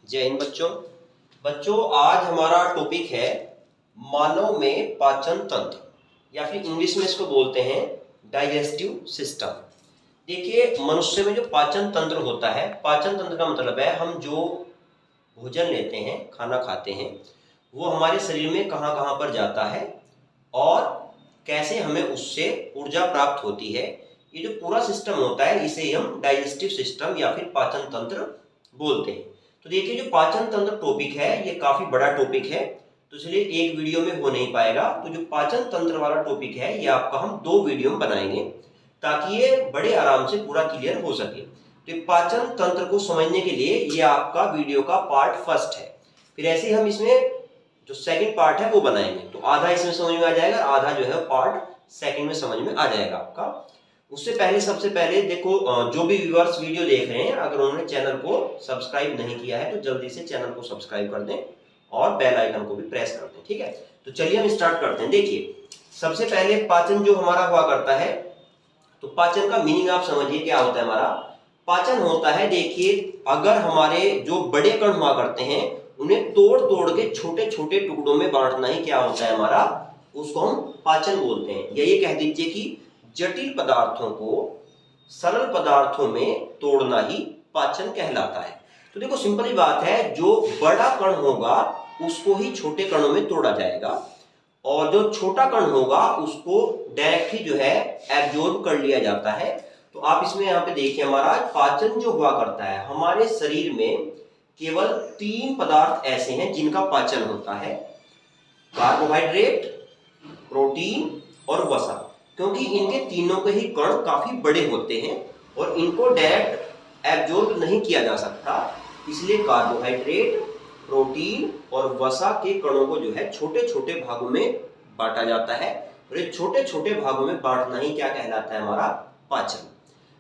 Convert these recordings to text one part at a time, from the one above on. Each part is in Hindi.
जय हिंद बच्चों। बच्चों आज हमारा टॉपिक है मानव में पाचन तंत्र या फिर इंग्लिश में इसको बोलते हैं डाइजेस्टिव सिस्टम। देखिए मनुष्य में जो पाचन तंत्र होता है, पाचन तंत्र का मतलब है हम जो भोजन लेते हैं, खाना खाते हैं, वो हमारे शरीर में कहाँ कहाँ पर जाता है और कैसे हमें उससे ऊर्जा प्राप्त होती है। ये जो पूरा सिस्टम होता है इसे हम डाइजेस्टिव सिस्टम या फिर पाचन तंत्र बोलते हैं। तो देखिए जो पाचन तंत्र टॉपिक है ये काफी बड़ा टॉपिक है, तो चलिए एक वीडियो में हो नहीं पाएगा। तो जो पाचन तंत्र वाला टॉपिक है ये आपका हम 2 वीडियो में बनाएंगे ताकि ये बड़े आराम से पूरा क्लियर हो सके। तो पाचन तंत्र को समझने के लिए ये आपका वीडियो का पार्ट फर्स्ट है। फिर ऐसे ही हम इसमें जो सेकंड पार्ट है वो बनाएंगे, तो आधा इसमें समझ में आ जाएगा, आधा जो है पार्ट सेकंड में समझ में आ जाएगा आपका। उससे पहले सबसे पहले देखो जो भी व्यूअर्स वीडियो देख रहे हैं अगर उन्होंने चैनल को सब्सक्राइब नहीं किया है तो जल्दी से चैनल को सब्सक्राइब कर दें और बेल आइकन को भी प्रेस कर दें, ठीक है। तो चलिए हम स्टार्ट करते हैं। देखिए सबसे पहले पाचन जो हमारा हुआ करता है, तो पाचन का मीनिंग आप समझिए क्या होता है। हमारा पाचन होता है, देखिए अगर हमारे जो बड़े कण हुआ करते हैं उन्हें तोड़ तोड़ के छोटे छोटे टुकड़ों में बांटना ही क्या होता है हमारा, उसको हम पाचन बोलते हैं। या ये कह दीजिए कि जटिल पदार्थों को सरल पदार्थों में तोड़ना ही पाचन कहलाता है। तो देखो सिंपल ही बात है, जो बड़ा कण होगा उसको ही छोटे कणों में तोड़ा जाएगा और जो छोटा कण होगा उसको डायरेक्ट ही जो है एब्जॉर्ब कर लिया जाता है। तो आप इसमें यहाँ पे देखिए हमारा पाचन जो हुआ करता है, हमारे शरीर में केवल 3 पदार्थ ऐसे हैं जिनका पाचन होता है, कार्बोहाइड्रेट, प्रोटीन और वसा। क्योंकि इनके तीनों के ही कण काफी बड़े होते हैं और इनको डायरेक्ट एब्जॉर्ब नहीं किया जा सकता, इसलिए कार्बोहाइड्रेट, प्रोटीन और वसा के कणों को जो है छोटे छोटे भागों में बांटा जाता है और ये छोटे छोटे भागों में बांटना ही क्या कहलाता है हमारा पाचन।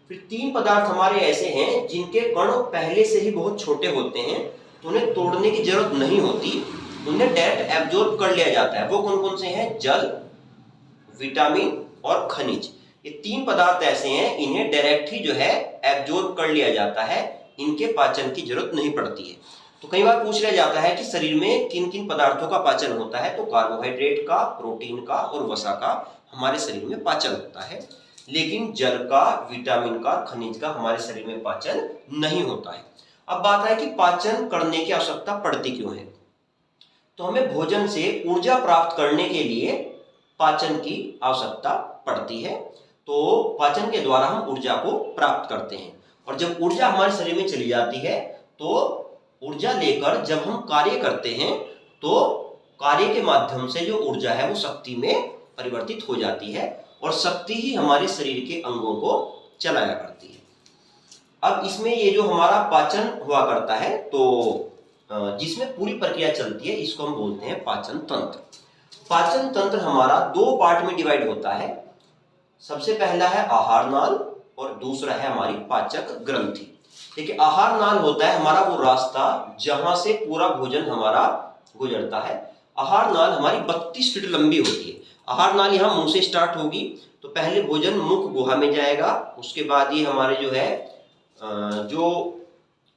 फिर 3 पदार्थ हमारे ऐसे हैं जिनके कण पहले से ही बहुत छोटे होते हैं, तो उन्हें तोड़ने की जरूरत नहीं होती, उन्हें डायरेक्ट एब्जॉर्ब कर लिया जाता है। वो कौन कौन से हैं? जल, विटामिन और खनिज। ये 3 पदार्थ ऐसे हैं इन्हें डायरेक्ट ही जो है एब्जॉर्ब कर लिया जाता है, इनके पाचन की जरूरत नहीं पड़ती है। तो कई बार पूछ लिया जाता है कि शरीर में किन किन पदार्थों का पाचन होता है, तो कार्बोहाइड्रेट का, प्रोटीन का और वसा का हमारे शरीर में पाचन होता है, लेकिन जल का, विटामिन का, खनिज का हमारे शरीर में पाचन नहीं होता है। अब बात है कि पाचन करने की आवश्यकता पड़ती क्यों है। तो हमें भोजन से ऊर्जा प्राप्त करने के लिए पाचन की आवश्यकता पड़ती है। तो पाचन के द्वारा हम ऊर्जा को प्राप्त करते हैं और जब ऊर्जा हमारे शरीर में चली जाती है तो ऊर्जा लेकर जब हम कार्य करते हैं तो कार्य के माध्यम से जो ऊर्जा है वो शक्ति में परिवर्तित हो जाती है और शक्ति ही हमारे शरीर के अंगों को चलाया करती है। अब इसमें ये जो हमारा पाचन हुआ करता है, तो जिसमें पूरी प्रक्रिया चलती है इसको हम बोलते हैं पाचन तंत्र। पाचन तंत्र हमारा 2 पार्ट में डिवाइड होता है। सबसे पहला है आहार नाल और दूसरा है हमारी पाचक ग्रंथि। देखिए आहार नाल होता है हमारा वो रास्ता जहां से पूरा भोजन हमारा गुजरता है। आहार नाल हमारी 32 फीट लंबी होती है। आहार नाल यहाँ मुंह से स्टार्ट होगी, तो पहले भोजन मुख गुहा में जाएगा, उसके बाद ये हमारे जो है जो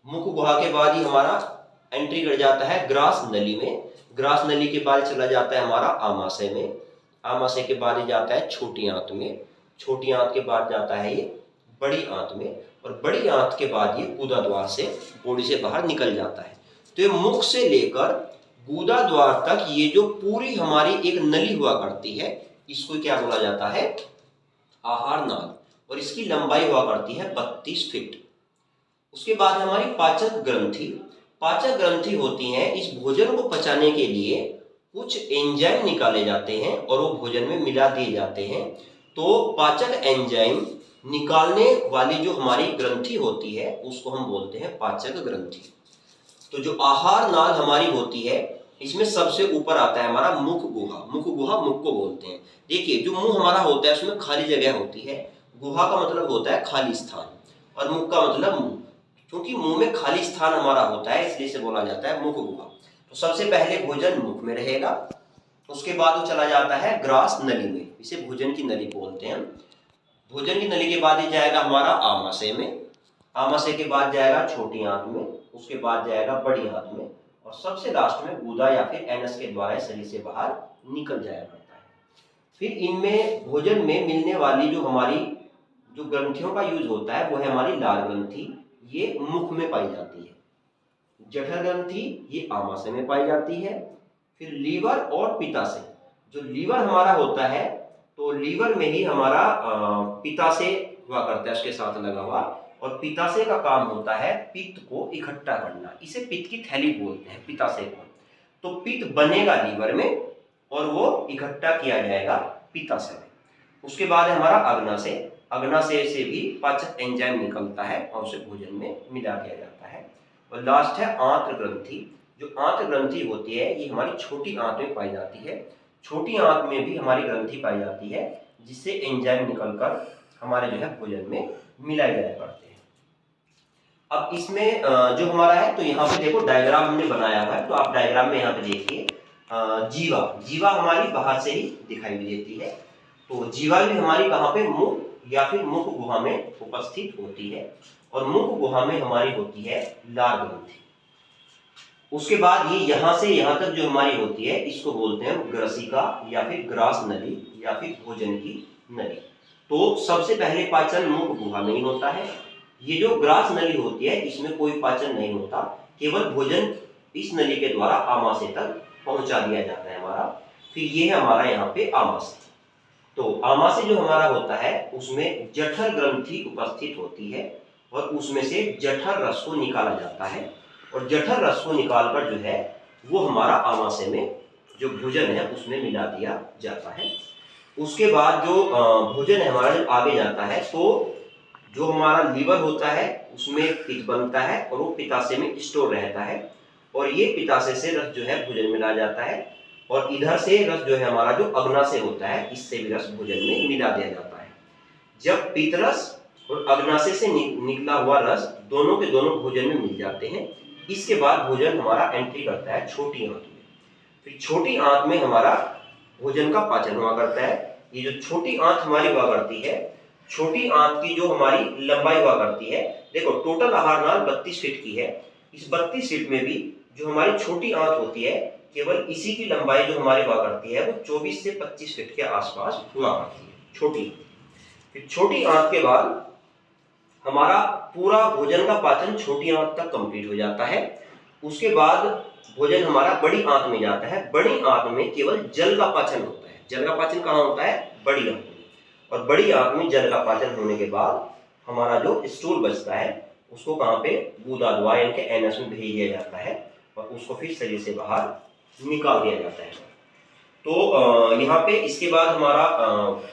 मुख गुहा के बाद ही हमारा एंट्री कर जाता है ग्रास नली में। ग्रास नली के बाद चला जाता है हमारा आमाशय में, आमाशय के बाद ही जाता है छोटी आंत में, छोटी आंत के बाद जाता है ये बड़ी आंत में और बड़ी आंत के बाद ये गूदा द्वार से बॉडी से बाहर निकल जाता है। तो ये मुख से लेकर गूदा द्वार तक ये जो पूरी हमारी एक नली हुआ करती है इसको क्या बोला जाता है? आहार नाल, और इसकी लंबाई हुआ करती है 32 फीट। उसके बाद हमारी पाचक ग्रंथि। पाचक ग्रंथि होती हैं, इस भोजन को पचाने के लिए कुछ एंजाइम निकाले जाते हैं और वो भोजन में मिला दिए जाते हैं। तो पाचक एंजाइम निकालने वाली जो हमारी ग्रंथि होती है उसको हम बोलते हैं पाचक ग्रंथि। तो जो आहार नाल हमारी होती है इसमें सबसे ऊपर आता है हमारा मुख गुहा। मुख गुहा मुख को बोलते हैं। देखिए जो मुंह हमारा होता है उसमें खाली जगह होती है, गुहा का मतलब होता है खाली स्थान और मुख का मतलब मुंह। क्योंकि मुंह में खाली स्थान हमारा होता है इसलिए से बोला जाता है मुख गुहा। तो सबसे पहले भोजन मुख में रहेगा, उसके बाद वो चला जाता है ग्रास नली में, इसे भोजन की नली बोलते हैं। भोजन की नली के बाद ही जाएगा हमारा आमाशय में, आमाशय के बाद जाएगा छोटी आंत में, उसके बाद जाएगा बड़ी आंत में, और सबसे लास्ट में गुदा या फिर एनस के द्वारा शरीर से बाहर निकल जाया करता है। फिर इनमें भोजन में मिलने वाली जो हमारी जो ग्रंथियों का यूज होता है वो है हमारी लार ग्रंथि, ये मुख में पाई जाती है। जठर ग्रंथि ये आमाशय में पाई जाती है। फिर लीवर और पित्ताशय, जो लीवर हमारा होता है तो लीवर में ही हमारा पित्ताशय हुआ करता है उसके साथ लगा हुआ, और पित्ताशय का काम होता है पित्त को इकट्ठा करना, इसे पित्त की थैली बोलते हैं पित्ताशय को। तो पित्त बनेगा लीवर में और वो इकट्ठा किया जाएगा पित्ताशय में। उसके बाद है हमारा अग्नाशय, अग्नाशय से भी पाचक एंजाइम निकलता है और उसे भोजन में मिला दिया जाता है। और लास्ट है आंत्र ग्रंथि, जो आंत्र ग्रंथि होती है ये हमारी छोटी आंत में पाई जाती है। छोटी आंत में भी हमारी ग्रंथि पाई जाती है जिससे एंजाइम निकलकर हमारे जो है भोजन में मिलाए जाया करते हैं। अब इसमें जो हमारा है तो यहाँ पे देखो डायग्राम हमने बनाया हुआ है, तो आप डायग्राम में यहाँ पे देखिए जीवा, जीवा हमारी बाहर से ही दिखाई देती है। तो जीवा भी हमारी कहाँ पे, मुख या फिर मुख गुहा में उपस्थित होती है, और मुख गुहा में हमारी होती है लार ग्रंथि। उसके बाद ये यहाँ से यहाँ तक जो हमारी होती है इसको बोलते हैं ग्रसिका या फिर ग्रास नली या फिर भोजन की नली। तो सबसे पहले पाचन मुख गुहा में ही होता है। ये जो ग्रास नली होती है इसमें कोई पाचन नहीं होता, केवल भोजन इस नली के द्वारा आमाशय तक पहुंचा दिया जाता है हमारा। फिर ये है हमारा यहाँ पे आमाशय। तो आमाशय जो हमारा होता है उसमें जठर ग्रंथि उपस्थित होती है और उसमें से जठर रस को निकाला जाता है, और जठर रस को निकालकर जो है वो हमारा आमाशय में जो भोजन है उसमें मिला दिया जाता है। उसके बाद जो भोजन है हमारा जब आगे जाता है तो जो हमारा लीवर होता है उसमें पित्त बनता है और वो पित्ताशय में स्टोर रहता है, और ये पित्ताशय से रस जो है भोजन में मिला जाता है, और इधर से रस जो है हमारा जो अग्नाशय होता है इससे भी रस भोजन में मिला दिया जाता है। जब पित्तरस और अग्नाशय से निकला हुआ रस दोनों के दोनों भोजन में मिल जाते हैं, इसके बाद भोजन हमारा एंट्री करता है छोटी आंत में। फिर छोटी आंत में हमारा भोजन का पाचन हुआ करता है। ये जो छोटी आंत हमारी हुआ करती है, छोटी आंत की जो हमारी लंबाई हुआ करती है, देखो टोटल आहार नाल 32 फीट की है। इस 32 फीट में भी जो हमारी छोटी आंत होती है केवल इसी की लंबाई जो हमारी हुआ करती है वो 24 से 25 फीट के आसपास हुआ करती है छोटी। फिर छोटी आंत के बाद हमारा पूरा भोजन का पाचन छोटी आंत तक कंप्लीट हो जाता है। उसके बाद भोजन हमारा बड़ी आंत में जाता है। बड़ी आंत में केवल जल का पाचन होता है। जल का पाचन कहाँ होता है? बड़ी आंत में। और बड़ी आंत में जल का पाचन होने के बाद हमारा जो स्टूल बचता है उसको कहाँ पे, गुदा द्वार यानी कि एनस में भेज दिया जाता है और उसको फिर शरीर से बाहर निकाल दिया जाता है। तो यहाँ पे इसके बाद हमारा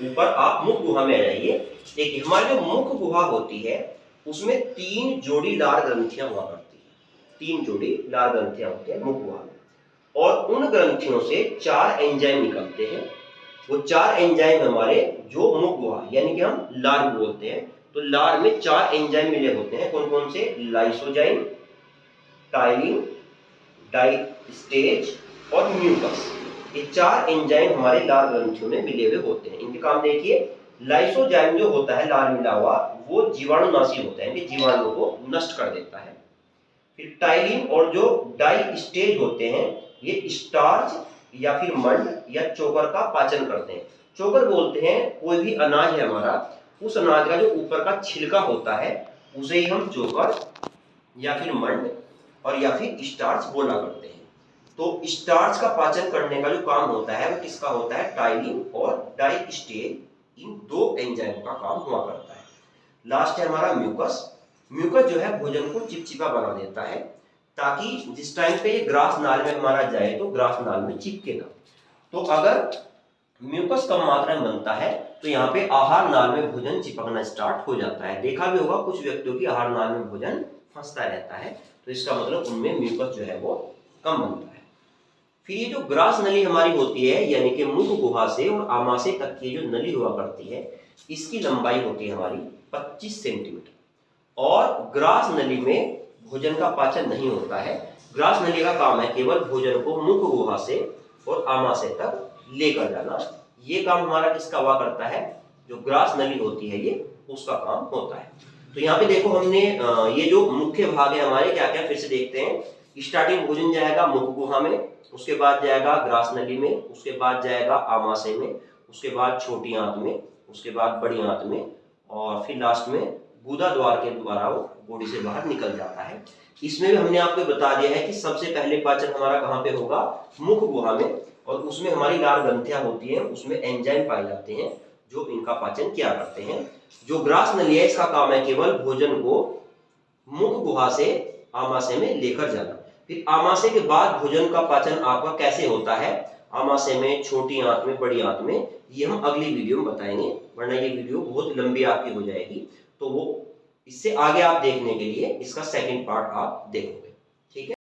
ऊपर आप मुख गुहा में आ जाइए। देखिए हमारी जो मुख गुहा होती है उसमें 3 जोड़ी लार ग्रंथियां हुआ करती है। 3 जोड़ी लार ग्रंथियां होती है मुख गुहा में, और उन ग्रंथियों से 4 एंजाइम निकलते हैं। वो 4 एंजाइम हमारे जो मुख गुहा यानी कि हम लार बोलते हैं, तो लार में 4 एंजाइम मिले होते हैं। कौन कौन से? लाइसोजाइम, टाइलिन, डाइस्टेज और म्यूकस। ये 4 एंजाइम हमारे लार ग्रंथियों में मिले हुए होते हैं। इनके काम देखिए, लाइसोजाइम जो होता है लार मिला हुआ वो जीवाणुनाशी होता है, जीवाणुओं को नष्ट कर देता है। फिर टाइलिन और जो डाइस्टेज होते हैं ये स्टार्च या फिर मंड या चोकर का पाचन करते हैं। चोकर बोलते हैं कोई भी अनाज है हमारा, उस अनाज का जो ऊपर का छिलका होता है उसे ही हम चोकर या फिर मंड और या फिर स्टार्च बोला करते हैं। तो स्टार्च का पाचन करने का जो काम होता है वो किसका होता है? टाइलिन और डाइस्टेज, इन 2 एंजाइम का काम हुआ करता है। लास्ट है हमारा म्यूकस। म्यूकस जो है भोजन को चिपचिपा बना देता है ताकि जिस टाइम पे ये ग्रास नाल में हमारा जाए तो ग्रास नाल में चिपके ना। तो अगर म्यूकस कम मात्रा में बनता है तो यहाँ पे आहार नाल में भोजन चिपकना स्टार्ट हो जाता है। देखा भी होगा कुछ व्यक्तियों की आहार नाल में भोजन फंसता रहता है, तो इसका मतलब उनमें म्यूकस जो है वो कम बनता है। फिर ये जो ग्रास नली हमारी होती है यानी कि मुख गुहा से और आमाशय तक की जो नली हुआ करती है इसकी लंबाई होती है हमारी 25 सेंटीमीटर, और ग्रास नली में भोजन का पाचन नहीं होता है। ग्रास नली का काम है केवल भोजन को मुख गुहा से और आमाशय तक लेकर जाना। ये काम हमारा किसका हुआ करता है? जो ग्रास नली होती है ये उसका काम होता है। तो यहाँ पे देखो हमने ये जो मुख्य भाग है हमारे क्या क्या फिर से देखते हैं। स्टार्टिंग भोजन जाएगा मुख गुहा में, उसके बाद जाएगा ग्रास नली में, उसके बाद जाएगा आमाशय में, उसके बाद छोटी आंत में, उसके बाद बड़ी आंत में, और फिर लास्ट में गुदा द्वार के द्वारा वो बॉडी से बाहर निकल जाता है। इसमें भी हमने आपको बता दिया है कि सबसे पहले पाचन हमारा कहाँ पे होगा, मुख गुहा में, और उसमें हमारी लाल ग्रंथियां होती हैं, उसमें एंजाइम पाए जाते हैं जो इनका पाचन किया करते हैं। जो ग्रास नली है इसका काम है केवल भोजन को मुख गुहा से आमाशय में लेकर जाना। फिर आमाशय के बाद भोजन का पाचन आपका कैसे होता है, आमाशय में, छोटी आंत में, बड़ी आंत में, ये हम अगली वीडियो में बताएंगे, वरना ये वीडियो बहुत लंबी आपकी हो जाएगी। तो वो इससे आगे आप देखने के लिए इसका सेकंड पार्ट आप देखोगे। ठीक है।